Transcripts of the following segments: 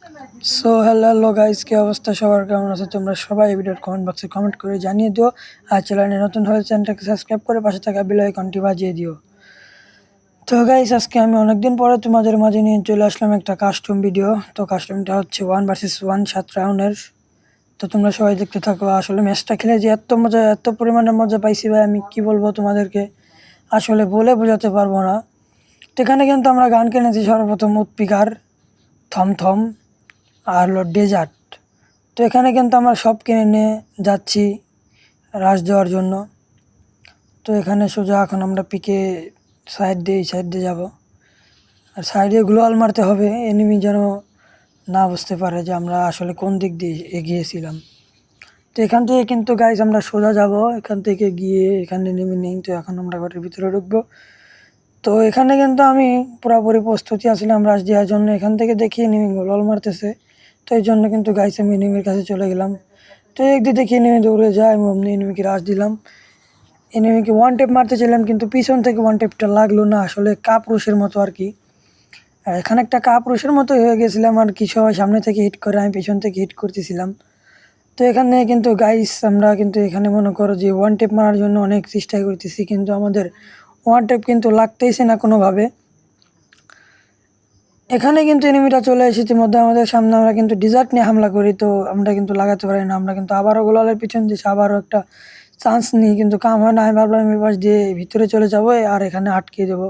So hello guys, কি অবস্থা সবার? কেমন আছো তোমরা সবাই? এই ভিডিওর কমেন্ট বক্সে কমেন্ট করে জানিয়ে দিও। আর চ্যানেলে নতুন হলে চ্যানেলটাকে সাবস্ক্রাইব করে পাশে থাকা বেল আইকনটি বাজিয়ে দিও। তো গাইস, আজকে আমি অনেকদিন পরে তোমাদের মাঝে নিয়ে চলে আসলাম একটা কাস্টম ভিডিও। তো কাস্টমটা হচ্ছে 1 vs 1 7 রাউন্ডের। তো তোমরা সবাই দেখতে থাকো। আসলে ম্যাচটা খেলে যে এত মজা, এত পরিমাণে মজা পাইছি ভাই, আমি কি বলবো তোমাদেরকে, আসলে বলে বোঝাতে পারবো না। তো এখানে কিন্তু আমরা গান কিনেছি সর্বপ্রথম উৎপিকার, থমথম আর হলো ডেজার্ট। তো এখানে কিন্তু আমরা সব কিনে নিয়ে যাচ্ছি রাশ দেওয়ার জন্য। তো এখানে সোজা এখন আমরা পিকে সাইড দিয়ে যাব। আর সাইডে গ্লোয়াল মারতে হবে, এনিমি যেন না বুঝতে পারে যে আমরা আসলে কোন দিক দিয়ে এগিয়েছিলাম। তো এখান থেকে কিন্তু গাইজ আমরা সোজা যাব, এখান থেকে গিয়ে এখানে নেমে নেই। তো এখন আমরা ঘরের ভিতরে ঢুকবো। তো এখানে কিন্তু আমি পুরোপুরি প্রস্তুতি আসলাম রাশ দেওয়ার জন্য। এখান থেকে দেখি এনিমি গ্লোয়াল মারতেছে, তো এই জন্য কিন্তু গাইজ আমি এনিমির কাছে চলে গেলাম। তো একদিকে দেখি এনিমি দৌড়ে যায়, আমি অমনি এনিমিকে রাশ দিলাম। এনিমিকে ওয়ান টেপ মারতে চাইলাম, কিন্তু পিছন থেকে ওয়ান টেপটা লাগলো না, আসলে কাপুরুষের মতো আর কি। এখানে একটা কাপুরুষের মতো হয়ে গেছিলাম আর কি, সবাই সামনে থেকে হিট করে আমি পিছন থেকে হিট করতেছিলাম। তো এখানে কিন্তু গাইস আমরা কিন্তু এখানে মনে করো যে ওয়ান টেপ মারার জন্য অনেক চেষ্টা করতেছি, কিন্তু আমাদের ওয়ান টেপ কিন্তু লাগতেইছে না কোনোভাবে। এখানে কিন্তু এনিমিটা চলে এসেছে মধ্যে আমাদের সামনে, আমরা কিন্তু ডিজার্ট নিয়ে হামলা করি, তো আমরা কিন্তু লাগাতে পারি না। আমরা কিন্তু আবারও গোলালের পিছন দিয়েছি, আবারও একটা চান্স নিই, কিন্তু কাম হয় না। আমি ভাবলাম এই পাশ দিয়ে ভিতরে চলে যাবো আর এখানে আটকে দেবো।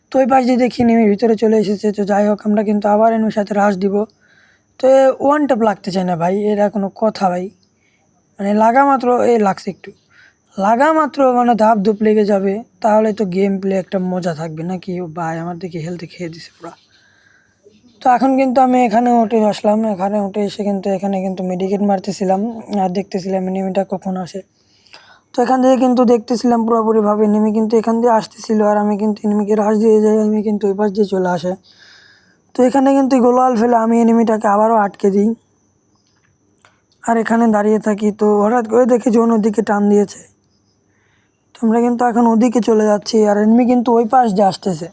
তো ওই পাশ দিয়ে দেখি নেমে ভিতরে চলে এসেছে। তো যাই হোক, আমরা কিন্তু আবার এনিমির সাথে রাশ দিব। তো ওয়ান টেপ লাগতে চায় না ভাই, এরা কোনো কথা ভাই? মানে লাগা মাত্র লাগছে একটু, লাগা মাত্র মানে ধাপ ধুপ লেগে যাবে, তাহলে তো গেম প্লে একটা মজা থাকবে নাকি? ও ভাই, আমার দিকে হেলতে খেয়ে দিছে পুরা। তো এখন কিন্তু আমি এখানে উঠে আসলাম, এখানে উঠে এসে কিন্তু এখানে কিন্তু মেডিকেট মারতেছিলাম আর দেখতেছিলাম এনিমিটা কখন আসে। তো এখান থেকে কিন্তু দেখতেছিলাম পুরোপুরিভাবে এনিমি কিন্তু এখান দিয়ে আসতেছিল, আর আমি কিন্তু এনিমিকে রাশ দিয়ে যাই, আমি কিন্তু ওই পাশ দিয়ে চলে আসে। তো এখানে কিন্তু গোলাল ফেলে আমি এনিমিটাকে আবারও আটকে দিই আর এখানে দাঁড়িয়ে থাকি। তো হঠাৎ করে দেখি যে অন্যদিকে টান দিয়েছে, তোমরা কিন্তু এখন ওদিকে চলে যাচ্ছি আর এনিমি কিন্তু ওই পাশ দিয়ে আসতেছে।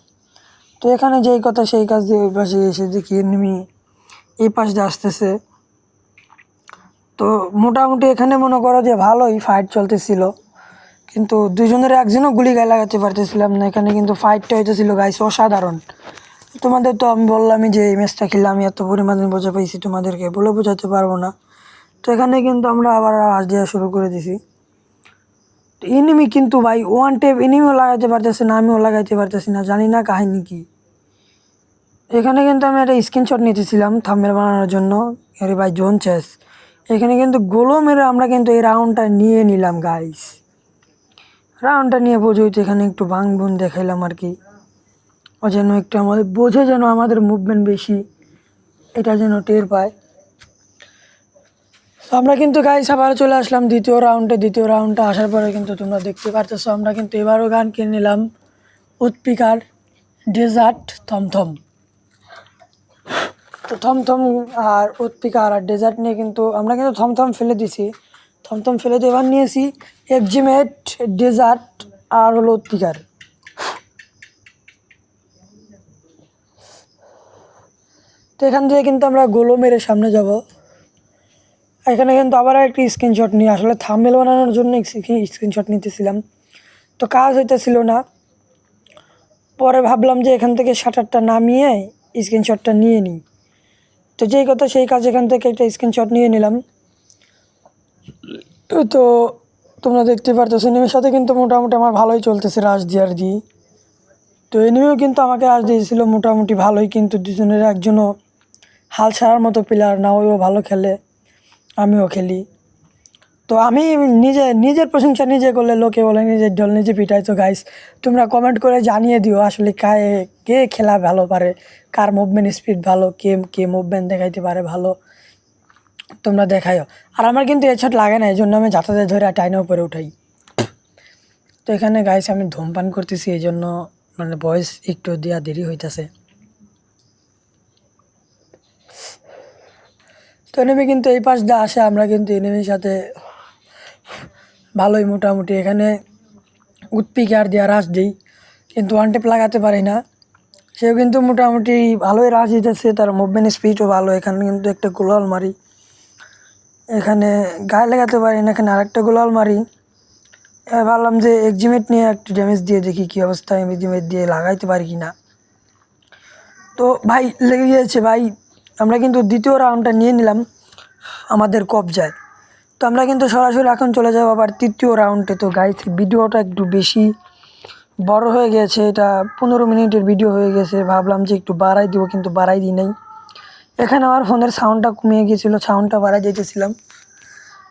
তো এখানে যেই কথা সেই কাজ দিয়ে ওই পাশে এসে দেখি এনিমি এই পাশ দিয়ে আসতেছে। তো মোটামুটি এখানে মনে করো যে ভালোই ফাইট চলতেছিল, কিন্তু দুজনের একজনও গুলি গায়ে লাগাতে পারতেছিলাম না। এখানে কিন্তু ফাইটটা হইতেছিল গাইস অসাধারণ। তোমাদের তো আমি বললামই যে এই ম্যাচটা খেলে আমি এত পরিমাণে বোঝা পাইছি, তোমাদেরকে বলে বোঝাতে পারবো না। তো এখানে কিন্তু আমরা আবার আওয়াজ দেওয়া শুরু করে দিছি। এনিমি কিন্তু ভাই ওয়ান টেপ এনিমিও লাগাইতে পারতেছে না, আমিও লাগাইতে পারতেছি না, জানি না কাহিনী কি। এখানে কিন্তু আমি একটা স্ক্রিনশট নিতেছিলাম থাম্বনেল বানানোর জন্য। আরে ভাই জোন চেস, এখানে কিন্তু গোলো মেরে আমরা কিন্তু এই রাউন্ডটা নিয়ে নিলাম গাইস। রাউন্ডটা নিয়ে বোঝোই তো, এখানে একটু ভাঙ বোন দেখাইলাম আর কি, ও যেন একটু আমাদের বোঝে, যেন আমাদের মুভমেন্ট বেশি, এটা যেন টের পায়। তো আমরা কিন্তু গাইস আবার চলে আসলাম দ্বিতীয় রাউন্ডে। দ্বিতীয় রাউন্ডটা আসার পরে কিন্তু তোমরা দেখতে পারতেছো আমরা কিন্তু এবারও গান কিনে নিলাম উৎপিকার, ডেজার্ট, থমথম। তো থমথম আর উৎপিকার আর ডেজার্ট নিয়ে কিন্তু আমরা কিন্তু থমথম ফেলে দিছি, থমথম ফেলে দিয়ে এবার নিয়েছি এক্সিমেট, ডেজার্ট আর হলো উৎপিকার। তো এখান থেকে কিন্তু আমরা গোলো মেরে সামনে যাব। এখানে কিন্তু আবার একটি স্ক্রিনশট নিয়ে, আসলে থাম্বনেল বানানোর জন্য স্ক্রিনশট নিতেছিলাম, তো কাজ হইতেছিল না। পরে ভাবলাম যে এখান থেকে শাটারটা নামিয়ে স্ক্রিনশটটা নিয়ে নিই। তো যেই কথা সেই কাজ, এখান থেকে একটা স্ক্রিনশট নিয়ে নিলাম। তো তোমরা দেখতে পারতেছো এনিমির সাথে কিন্তু মোটামুটি আমার ভালোই চলতেছে রাশ দিয়ার দি। তো এনিমিও কিন্তু আমাকে রাশ দিয়েছিল মোটামুটি ভালোই, কিন্তু দুজনের একজনও হাল ছাড়ার মতো প্লেয়ার না, ওইও ভালো খেলে, আমিও খেলি। তো আমি নিজের প্রশংসা নিজে করলে লোকে বলে নিজের ঢোল নিজে পিটাই। তো গাইস, তোমরা কমেন্ট করে জানিয়ে দিও আসলে কে খেলা ভালো পারে, কার মুভমেন্ট স্পিড ভালো, কে কে মুভমেন্ট দেখাইতে পারে ভালো, তোমরা দেখাইও। আর আমার কিন্তু হেডশট লাগে না, এই জন্য আমি যাতায়াত ধরে টাইনে উপরে উঠাই। তো এখানে গাইস আমি ধূমপান করতেছি, এই জন্য মানে ভয়েস একটু দেওয়া দেরি হইতেছে। তো এনিমি কিন্তু এই পাশ দিয়ে আসে, আমরা কিন্তু এনিমির সাথে ভালোই মোটামুটি এখানে উৎপিকার দিয়ে রাশ দিই, কিন্তু ওয়ান টেপ লাগাতে পারি না। সেও কিন্তু মোটামুটি ভালোই রাশ দিতেছে, তার মুভমেন্ট স্পিডও ভালো। এখানে কিন্তু একটা গোলাল মারি, এখানে গায়ে লাগাতে পারি না, এখানে আরেকটা গোলাল মারি। এবার ভাবলাম যে এক্সিমেট নিয়ে একটু ড্যামেজ দিয়ে দেখি কী অবস্থা, এক্সিমেট দিয়ে লাগাইতে পারি কি না। তো ভাই লেগে গিয়েছে ভাই। আমরা কিন্তু দ্বিতীয় রাউন্ডটা নিয়ে নিলাম আমাদের কবজায়। তো আমরা কিন্তু সরাসরি এখন চলে যাবো আবার তৃতীয় রাউন্ডে। তো গাইস ভিডিওটা একটু বেশি বড় হয়ে গেছে, এটা 15 মিনিটের ভিডিও হয়ে গেছে। ভাবলাম যে একটু বাড়াই দিব, কিন্তু বাড়াই দিই নাই। এখানে আমার ফোনের সাউন্ডটা কমিয়ে গিয়েছিলো, সাউন্ডটা বাড়াই দিতেছিলাম।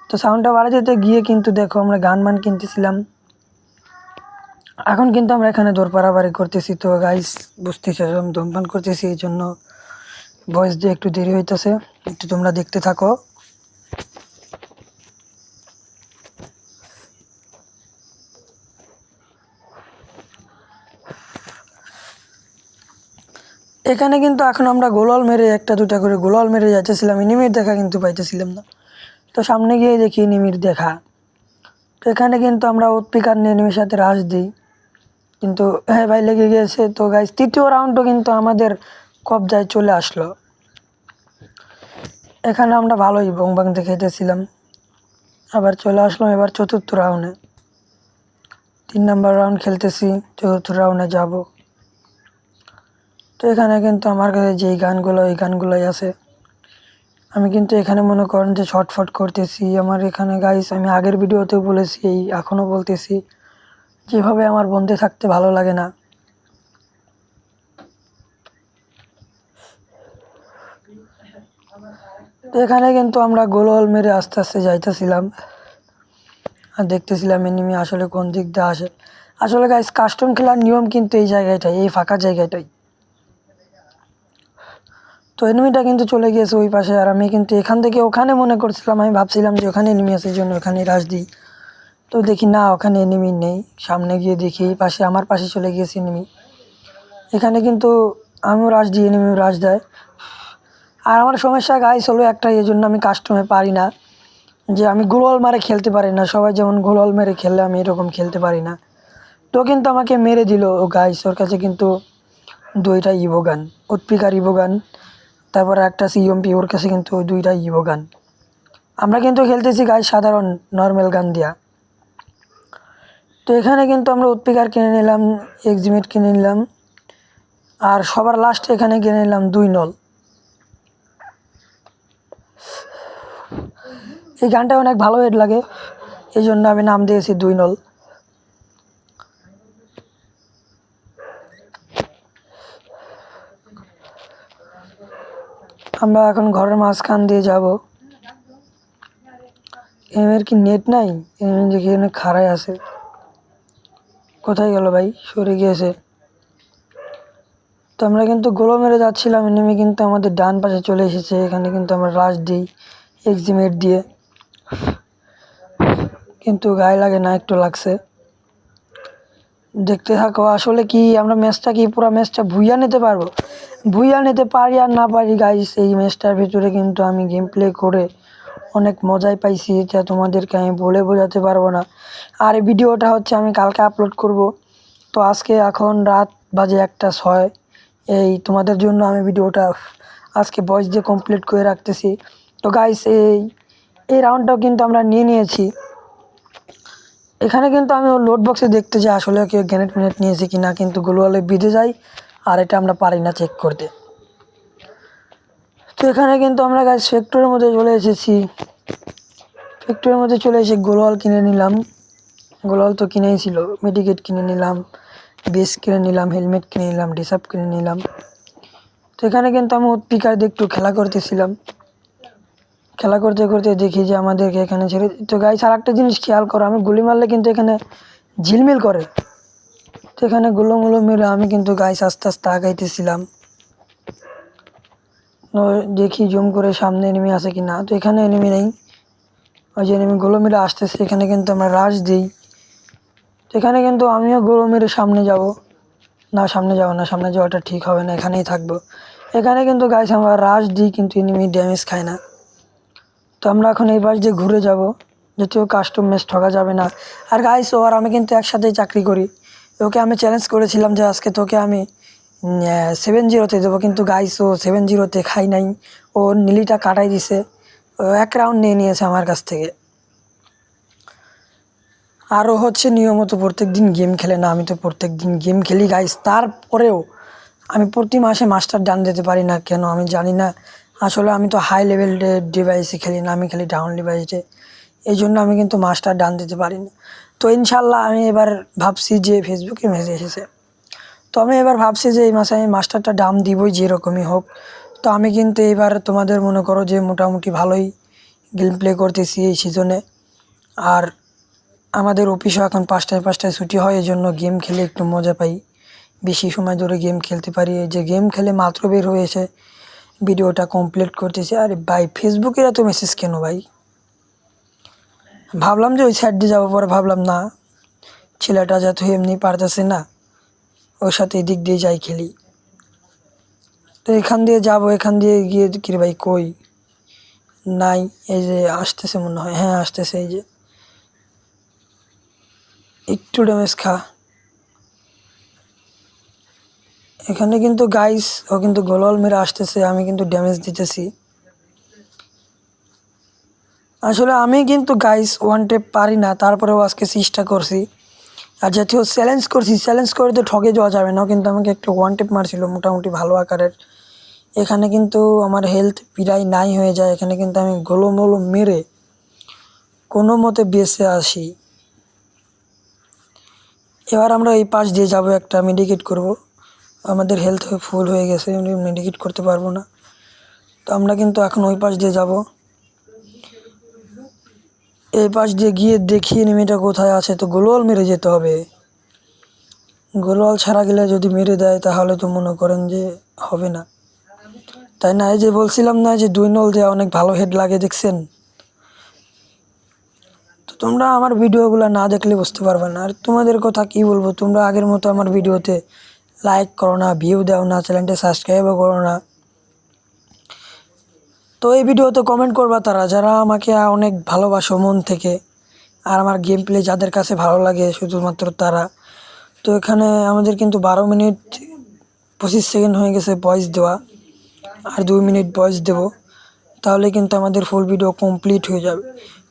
তো সাউন্ডটা বাড়াই দিতে গিয়ে কিন্তু দেখো আমরা গান মান কিনতেছিলাম। এখন কিন্তু আমরা এখানে দৌড় পাড়াবাড়ি করতেছি। তো গাইস বুঝতেছি আমি ধূমপান করতেছি, এই জন্য ভয়েস দিয়ে একটু দেরি হইতেছে, একটু তোমরা দেখতে থাকো। এখানে কিন্তু এখন আমরা গোলাল মেরে একটা দুটা করে গোলাল মেরে যাইতেছিলাম, এনিমির দেখা কিন্তু পাইতেছিলাম না। তো সামনে গিয়ে দেখি এনিমির দেখা। তো এখানে কিন্তু আমরা উৎপিকার নিয়ে এনিমির সাথে রাশ দিই, কিন্তু হ্যাঁ ভাই লেগে গিয়েছে। তো গাইস তৃতীয় রাউন্ডও কিন্তু আমাদের কবজায় চলে আসলো। এখানে আমরা ভালোই বং বাং দেখাইতেছিলাম, আবার চলে আসলাম এবার চতুর্থ রাউন্ডে। 3 নাম্বার রাউন্ড খেলতেছি, চতুর্থ রাউন্ডে যাব। তো এখানে কিন্তু আমার কাছে যেই গানগুলো এই গানগুলোই আছে। আমি কিন্তু এখানে মনে করেন যে ছটফট করতেছি। আমার এখানে গাইস আমি আগের ভিডিওতেও বলেছি, এখনও বলতেছি, যেভাবে আমার বন্ধে থাকতে ভালো লাগে না। তো এখানে কিন্তু আমরা গোলওয়াল মেরে আস্তে আস্তে যাইতেছিলাম আর দেখতেছিলাম এনিমি আসলে কোন দিক দিয়ে আসে। আসলে গাইস কাস্টম খেলার নিয়ম কিন্তু এই জায়গাটাই, এই ফাঁকা জায়গাটাই। তো এনিমিটা কিন্তু চলে গিয়েছে ওই পাশে, আর আমি কিন্তু এখান থেকে ওখানে মনে করছিলাম, আমি ভাবছিলাম যে ওখানে এনিমি আছে, এই জন্য ওখানে রাশ দিই। তো দেখি না, ওখানে এনিমি নেই। সামনে গিয়ে দেখি এই পাশে, আমার পাশে চলে গিয়েছে এনিমি। এখানে কিন্তু আমিও রাশ দিই, এনিমিও রাশ দেয়। আর আমার সমস্যা গাইস হলো একটাই, এই জন্য আমি কাস্টমে পারি না, যে আমি গোলওয়াল মারে খেলতে পারি না। সবাই যেমন গোলওয়াল মেরে খেলে, আমি এরকম খেলতে পারি না। তো কিন্তু আমাকে মেরে দিল ও গাইস। ওর কাছে কিন্তু 2টা ইভো গান, উৎপিকার ইভো গান, তারপরে একটা সিএমপি, ওর কাছে কিন্তু ওই 2টা ইভো গান। আমরা কিন্তু খেলতেছি গাইস সাধারণ নর্মাল গান দিয়া। তো এখানে কিন্তু আমরা উৎপিকার কিনে নিলাম, এক্সিমেট কিনে নিলাম, আর সবার লাস্টে এখানে কিনে নিলাম 2 নল। এই গানটা অনেক ভালো হেড লাগে, এই জন্য আমি নাম দিয়েছি 2 নল। আমরা এখন ঘরের মাঝখান দিয়ে যাব। এর কি নেট নাই? দেখি এখানে খাড়াই আছে। কোথায় গেল ভাই? সরে গিয়েছে। তো আমরা কিন্তু গোলো মেরে যাচ্ছিলাম, এনিমি কিন্তু আমাদের ডান পাশে চলে এসেছে। এখানে কিন্তু আমরা রাশ দিই এক্সিমেট দিয়ে, কিন্তু গায়ে লাগে না, একটু লাগছে। দেখতে থাকো। আসলে কি আমরা ম্যাচটা কি পুরো ম্যাচটা ভুইয়া নিতে পারবো? ভুইয়া নিতে পারি আর না পারি গাইস, এই ম্যাচটার ভিতরে কিন্তু আমি গেম প্লে করে অনেক মজাই পাইছি, যা তোমাদেরকে আমি বলে বোঝাতে পারবো না। আর এই ভিডিওটা হচ্ছে আমি কালকে আপলোড করব। তো আজকে এখন রাত বাজে 1:06। এই তোমাদের জন্য আমি ভিডিওটা আজকে ভয়েস দিয়ে কমপ্লিট করে রাখতেছি। তো গাইস এই রাউন্ডটাও কিন্তু আমরা নিয়ে নিয়েছি। এখানে কিন্তু আমি ওর লোড বক্সে দেখতে যাই আসলে কেউ গ্রেনেড মিনেট নিয়েছে কি না, কিন্তু গোলওয়ালে বিঁধে যায়, আর এটা আমরা পারি না চেক করতে। তো এখানে কিন্তু আমরা গাইস ফ্যাক্টরির মধ্যে চলে এসেছি। ফ্যাক্টরির মধ্যে চলে এসে গোলওয়াল কিনে নিলাম। গোলওয়াল তো কিনেই ছিল, মেডিকেট কিনে নিলাম, বেস কিনে নিলাম, হেলমেট কিনে নিলাম, ডিসাপ কিনে নিলাম। তো এখানে কিন্তু আমি উৎপিকার দিয়ে একটু খেলা করতেছিলাম। খেলা করতে করতে দেখি যে আমাদেরকে এখানে ছেড়ে। তো গাইস আর একটা জিনিস খেয়াল করো, আমি গুলি মারলে কিন্তু এখানে ঝিলমিল করে। তো এখানে গুলো মেরে আমি কিন্তু গাইস আস্তে আস্তে আগাইতেছিলাম। তো দেখি জুম করে সামনে এনিমি আছে কি না। তো এখানে এনিমি নেই, ওই যে এনিমি গুলো মেরে আসতেছে। এখানে কিন্তু আমরা রাশ দিই। তো এখানে কিন্তু আমিও গুলো মেরে সামনে যাব না, সামনে যাব না, সামনে যাওয়াটা ঠিক হবে না, এখানেই থাকবো। এখানে কিন্তু গাইস আমরা রাশ দিই, কিন্তু এনিমি ড্যামেজ খায় না। তো আমরা এখন এই পাশ দিয়ে ঘুরে যাব, যদিও কাস্টম ম্যাচ ঠকা যাবে না। আর গাইস ও আর আমি কিন্তু একসাথেই চাকরি করি। ওকে আমি চ্যালেঞ্জ করেছিলাম যে আজকে তোকে আমি 7-0 দেবো, কিন্তু গাইস ও 7-0 খাই নাই, ও নীলিটা কাটাই দিছে, ও 1 রাউন্ড নিয়ে নিয়েছে আমার কাছ থেকে। আরও হচ্ছে নিয়মিত প্রত্যেক দিন গেম খেলে না, আমি তো প্রত্যেক দিন গেম খেলি গাইস, তারপরেও আমি প্রতি মাসে মাস্টার ডান দিতে পারি না কেন আমি জানি না। আসলে আমি তো হাই লেভেল ডিভাইসে খেলি না, আমি খেলি ডাউন ডিভাইসে, এই জন্য আমি কিন্তু মাস্টার ডান দিতে পারি না। তো ইনশাল্লাহ আমি এবার ভাবছি যে ফেসবুকে মেসেজ এসেছে, তো আমি এবার ভাবছি যে এই মাসে আমি মাস্টারটা দাম দিবই যেরকমই হোক। তো আমি কিন্তু এবার তোমাদের মনে করো যে মোটামুটি ভালোই গেম প্লে করতেছি এই সিজনে। আর আমাদের অফিসও এখন 5টায় ছুটি হয়, এই জন্য গেম খেলে একটু মজা পাই, বেশি সময় ধরে গেম খেলতে পারি। এই যে গেম খেলে মাত্র বের হয়েছে, ভিডিওটা কমপ্লিট করতেছি। আরে ভাই ফেসবুকের এত মেসেজ কেন ভাই? ভাবলাম যে ওই সাইড দিয়ে যাবো, পরে ভাবলাম না, ছেলেটা যা তো এমনি পারতেছে না, ওর সাথে এদিক দিয়ে যাই খেলি। তো এখান দিয়ে যাবো, এখান দিয়ে গিয়ে কি ভাই কই নাই, এই যে আসতেছে মনে হয়, হ্যাঁ আসতেছে, এই যে একটু ড্যামেজ খা। এখানে কিন্তু গাইস ও কিন্তু গোলওয়াল মেরে আসতেছে, আমি কিন্তু ড্যামেজ দিতেছি। আসলে আমি কিন্তু গাইস ওয়ান টেপ পারি না, তারপরেও আজকে চেষ্টা করছি। আর জাতীয় চ্যালেঞ্জ করছি, চ্যালেঞ্জ করে তো ঠকে যাওয়া যাবে না, কিন্তু আমাকে একটা ওয়ান টেপ মারছিল মোটামুটি ভালো আকারের। এখানে কিন্তু আমার হেলথ প্রায় নাই হয়ে যায়, এখানে কিন্তু আমি গোলমোলো মেরে কোনো মতে বেঁচে আসি। এবার আমরা এই পাশ দিয়ে যাব, একটা মেডিকেট করব, আমাদের হেলথ ফুল হয়ে গেছে, মেডিকেট করতে পারবো না। তো আমরা কিন্তু এখন ওই পাশ দিয়ে যাব, এই পাশ দিয়ে গিয়ে দেখি এনিমিটা কোথায় আছে। তো গোলওয়াল মেরে যেতে হবে, গোলওয়াল ছাড়া গেলে যদি মেরে দেয় তাহলে তো মনে করেন যে হবে না, তাই না? এই যে বলছিলাম না যে 2 নল দেওয়া অনেক ভালো হেড লাগে, দেখছেন? তো তোমরা আমার ভিডিওগুলো না দেখলে বুঝতে পারবে না। আর তোমাদের কথা কি বলবো, তোমরা আগের মতো আমার ভিডিওতে লাইক করো না, ভিউ দাও না, চ্যানেলটা সাবস্ক্রাইবও করো না। তো এই ভিডিওতে কমেন্ট করবা তারা যারা আমাকে অনেক ভালোবাসো মন থেকে, আর আমার গেম প্লে যাদের কাছে ভালো লাগে শুধুমাত্র তারা। তো এখানে আমাদের কিন্তু 12 মিনিট 25 সেকেন্ড হয়ে গেছে ভয়েস দেওয়া, আর 2 মিনিট ভয়েস দেব, তাহলে কিন্তু আমাদের ফুল ভিডিও কমপ্লিট হয়ে যাবে।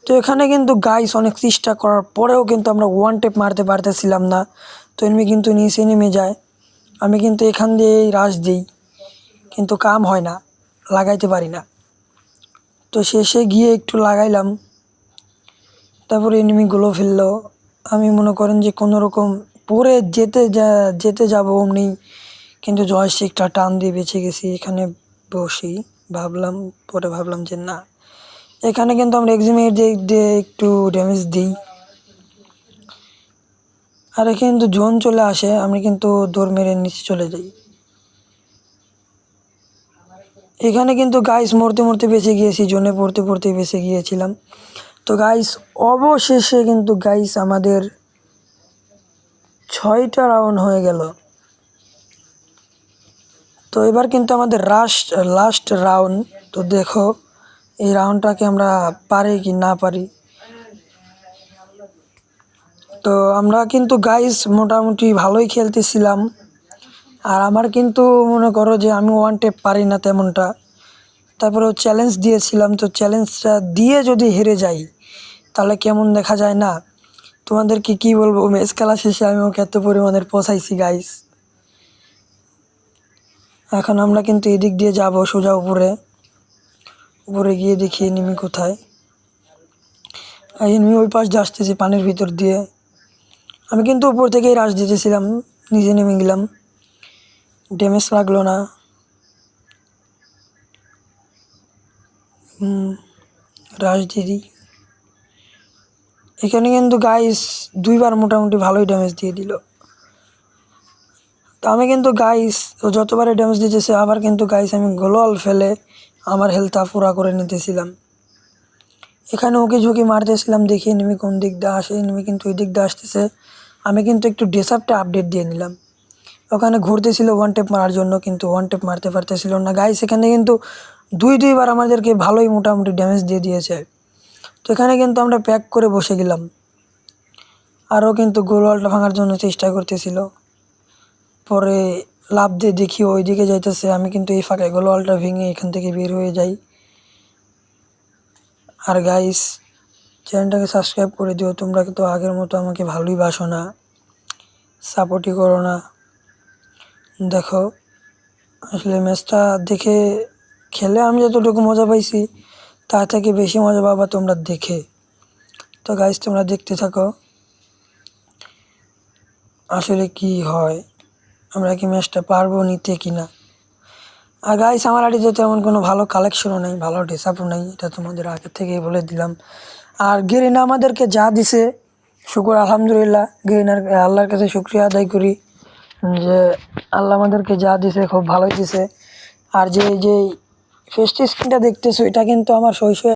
তো এখানে কিন্তু গাইস অনেক চেষ্টা করার পরেও কিন্তু আমরা ওয়ান টেপ মারতে পারতেছিলাম না। তো এনিমি কিন্তু নিচে নেমে যায়, আমি কিন্তু এখান দিয়ে রাশ দিই, কিন্তু কাম হয় না, লাগাইতে পারি না। তো শেষে গিয়ে একটু লাগাইলাম, তারপরে এনিমিগুলো ফেললো। আমি মনে করেন যে কোনো রকম পরে যেতে যাব অমনি কিন্তু জয়স্টিকটা টান দিয়ে বেঁচে গেছি। এখানে বসি, ভাবলাম, পরে ভাবলাম যে না, এখানে কিন্তু আমরা এক্সিমেট দিয়ে একটু ড্যামেজ দিই, আর এখানে কিন্তু জোন চলে আসে, আমি কিন্তু দৌড় মেরে নিচে চলে যাই। এখানে কিন্তু গাইস মরতে মরতে বেঁচে গিয়েছি, জোনে পড়তে পড়তে বেঁচে গিয়েছিলাম। তো গাইস অবশেষে কিন্তু গাইস আমাদের 6টা রাউন্ড হয়ে গেল। তো এবার কিন্তু আমাদের লাস্ট রাউন্ড। তো দেখো এই রাউন্ডটাকে আমরা পারি কি না পারি। তো আমরা কিন্তু গাইস মোটামুটি ভালোই খেলতেছিলাম, আর আমার কিন্তু মনে করো যে আমি ওয়ান টেপ পারি না তেমনটা। তারপরেও চ্যালেঞ্জ দিয়েছিলাম, তো চ্যালেঞ্জটা দিয়ে যদি হেরে যাই তাহলে কেমন দেখা যায় না? তোমাদেরকে কি বলবো, ম্যাচ খেলা শেষে আমি ওকে এত পরিমাণের পচাইছি গাইস। এখন আমরা কিন্তু এদিক দিয়ে যাব সোজা উপরে, উপরে গিয়ে দেখি এনিমি কোথায়। এনিমি ওই পাশ দিয়ে আসতেছে পানির ভিতর দিয়ে, আমি কিন্তু উপর থেকেই রাশ দিতেছিলাম, নিজে নেমে গেলাম, ড্যামেজ লাগলো না। রাশ দিয়ে দিই। এখানে কিন্তু গাইস 2বার মোটামুটি ভালোই ড্যামেজ দিয়ে দিল। তো আমি কিন্তু গাইস ও যতবারে ড্যামেজ দিতেছে আবার কিন্তু গাইস আমি গ্লোয়াল ফেলে আমার হেলথ পুরা করে নিতেছিলাম। এখানে ওকে ঝুঁকি মারতেছিলাম, দেখি এনিমি কোন দিক দিয়ে আসে, এনিমি কিন্তু ওই দিক দিয়ে আসতেছে। আমি কিন্তু একটু ডেসআপটা আপডেট দিয়ে নিলাম, ওখানে ঘুরতেছিল ওয়ান টেপ মারার জন্য, কিন্তু ওয়ান টেপ মারতে পারতেছিল না গাইস। এখানে কিন্তু দুইবার আমাদেরকে ভালোই মোটামুটি ড্যামেজ দিয়ে দিয়েছে। তো এখানে কিন্তু আমরা প্যাক করে বসে গেলাম, আরও কিন্তু গোলওয়ালটা ভাঙার জন্য চেষ্টা করতেছিল। পরে লাফ দিয়ে দেখি ওইদিকে যাইতেছে, আমি কিন্তু এই ফাঁকে গোলওয়ালটা ভেঙে এখান থেকে বের হয়ে যাই। আর গাইস, চ্যানেলটাকে সাবস্ক্রাইব করে দিও, তোমরা তো আগের মতো আমাকে ভালোই বাসো না, সাপোর্টই করো না। দেখো আসলে ম্যাচটা দেখে খেলে আমি যতটুকু মজা পাইছি তার থেকে বেশি মজা পাবা তোমরা দেখে। তো গাইস, তোমরা দেখতে থাকো আসলে কি হয়, আমরা কি ম্যাচটা পারবো নিতে কিনা। আর গাইস, আমার আইডিতে তেমন কোনো ভালো কালেকশনও নেই, ভালো ড্রেসআপও নেই, এটা তোমাদের আগে থেকেই বলে দিলাম। আর গেরিনা আমাদেরকে যা দিছে, শুকর আলহামদুলিল্লাহ, গেরিনার আল্লাহর কাছে শুকরিয়া আদায় করি যে আল্লাহ আমাদেরকে যা দিছে খুব ভালোই দিছে। আর যে ফেস্টি স্ক্রিনটা দেখতেছো, এটা কিন্তু আমার শৈশবে